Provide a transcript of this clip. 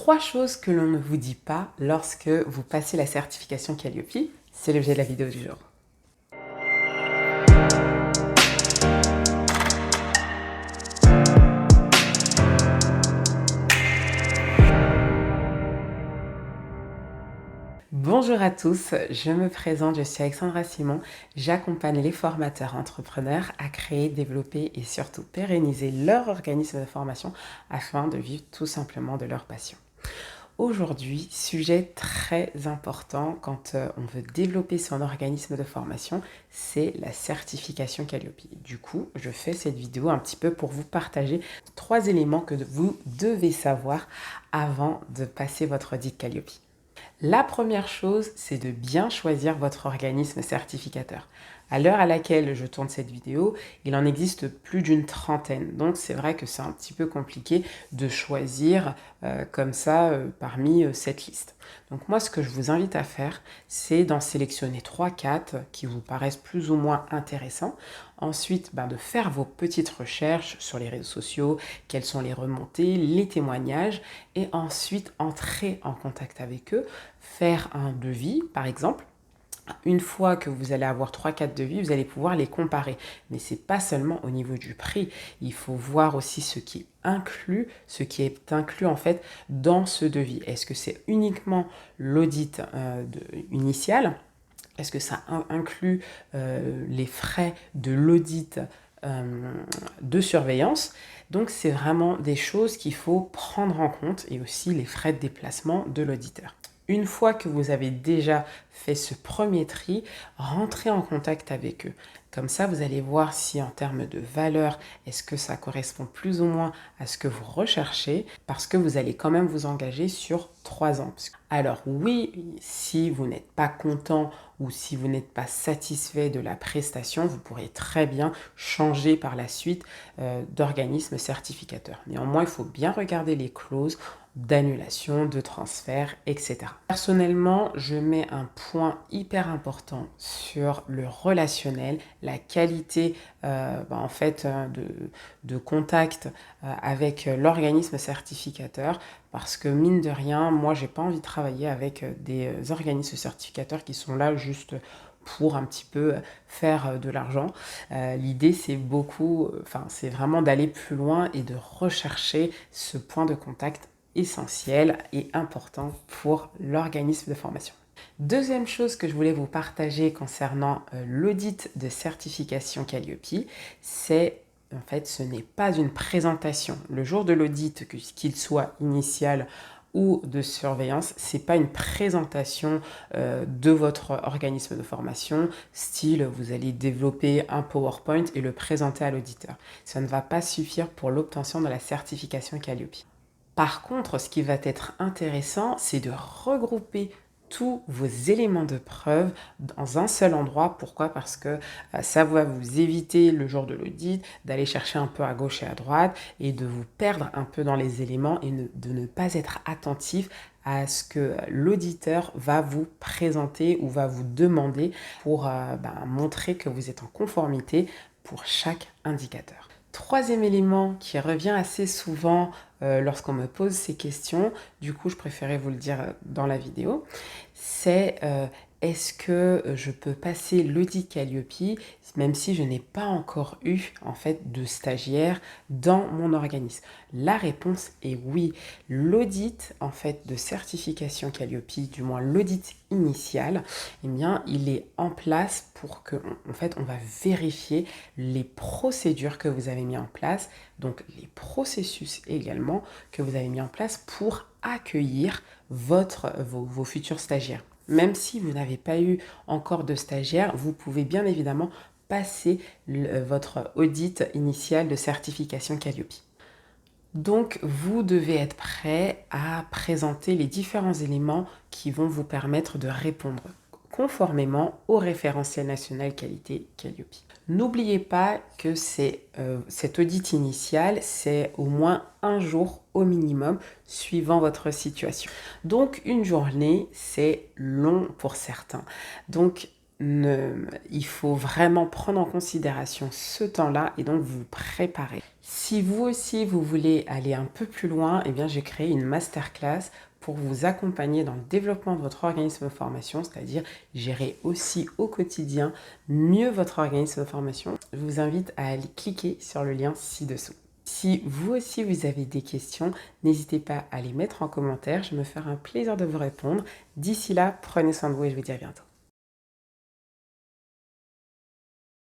3 choses que l'on ne vous dit pas lorsque vous passez la certification Calliope, c'est l'objet de la vidéo du jour. Bonjour à tous, je me présente, je suis Alexandra Simon. J'accompagne les formateurs entrepreneurs à créer, développer et surtout pérenniser leur organisme de formation afin de vivre tout simplement de leur passion. Aujourd'hui, sujet très important quand on veut développer son organisme de formation, c'est la certification Calliope. Du coup, je fais cette vidéo un petit peu pour vous partager 3 éléments que vous devez savoir avant de passer votre audit Calliope. La première chose, c'est de bien choisir votre organisme certificateur. À l'heure à laquelle je tourne cette vidéo, il en existe plus d'une trentaine. Donc c'est vrai que c'est un petit peu compliqué de choisir comme ça parmi cette liste. Donc moi, ce que je vous invite à faire, c'est d'en sélectionner 3-4 qui vous paraissent plus ou moins intéressants. Ensuite, de faire vos petites recherches sur les réseaux sociaux, quelles sont les remontées, les témoignages, et ensuite entrer en contact avec eux, faire un devis par exemple. Une fois que vous allez avoir 3-4 devis, vous allez pouvoir les comparer. Mais ce n'est pas seulement au niveau du prix. Il faut voir aussi ce qui est inclus en fait dans ce devis. Est-ce que c'est uniquement l'audit initial ? Est-ce que ça inclut les frais de l'audit de surveillance? Donc c'est vraiment des choses qu'il faut prendre en compte et aussi les frais de déplacement de l'auditeur. Une fois que vous avez déjà fait ce premier tri, rentrez en contact avec eux. Comme ça, vous allez voir si en termes de valeur, est-ce que ça correspond plus ou moins à ce que vous recherchez, parce que vous allez quand même vous engager sur 3 ans. Alors oui, si vous n'êtes pas content ou si vous n'êtes pas satisfait de la prestation, vous pourrez très bien changer par la suite d'organisme certificateur. Néanmoins, il faut bien regarder les clauses d'annulation, de transfert, etc. Personnellement, je mets un point hyper important sur le relationnel, la qualité de contact avec l'organisme certificateur, parce que mine de rien, moi j'ai pas envie de travailler avec des organismes certificateurs qui sont là juste pour un petit peu faire de l'argent. L'idée c'est c'est vraiment d'aller plus loin et de rechercher ce point de contact essentiel et important pour l'organisme de formation. Deuxième chose que je voulais vous partager concernant l'audit de certification Calliope, c'est en fait ce n'est pas une présentation. Le jour de l'audit, qu'il soit initial ou de surveillance, c'est pas une présentation de votre organisme de formation, style vous allez développer un PowerPoint et le présenter à l'auditeur. Ça ne va pas suffire pour l'obtention de la certification Calliope. Par contre, ce qui va être intéressant, c'est de regrouper tous vos éléments de preuve dans un seul endroit. Pourquoi ? Parce que ça va vous éviter le jour de l'audit d'aller chercher un peu à gauche et à droite et de vous perdre un peu dans les éléments et de ne pas être attentif à ce que l'auditeur va vous présenter ou va vous demander pour montrer que vous êtes en conformité pour chaque indicateur. Troisième élément qui revient assez souvent lorsqu'on me pose ces questions, du coup je préférais vous le dire dans la vidéo, c'est est-ce que je peux passer l'audit Calliope même si je n'ai pas encore eu en fait de stagiaire dans mon organisme? La réponse est oui. L'audit en fait de certification Calliope, du moins l'audit initial, eh bien il est en place pour que en fait on va vérifier les procédures que vous avez mis en place, donc les processus également que vous avez mis en place pour accueillir vos futurs stagiaires. Même si vous n'avez pas eu encore de stagiaire, vous pouvez bien évidemment passer votre audit initial de certification Calliope. Donc, vous devez être prêt à présenter les différents éléments qui vont vous permettre de répondre conformément au référentiel national qualité Calliope. N'oubliez pas que cet audit initial, c'est au moins un jour au minimum, suivant votre situation. Donc, une journée, c'est long pour certains. Donc, il faut vraiment prendre en considération ce temps-là et donc vous préparer. Si vous aussi, vous voulez aller un peu plus loin, eh bien, j'ai créé une masterclass pour vous accompagner dans le développement de votre organisme de formation, c'est-à-dire gérer aussi au quotidien mieux votre organisme de formation. Je vous invite à aller cliquer sur le lien ci-dessous. Si vous aussi vous avez des questions, n'hésitez pas à les mettre en commentaire, je me ferai un plaisir de vous répondre. D'ici là, prenez soin de vous et je vous dis à bientôt.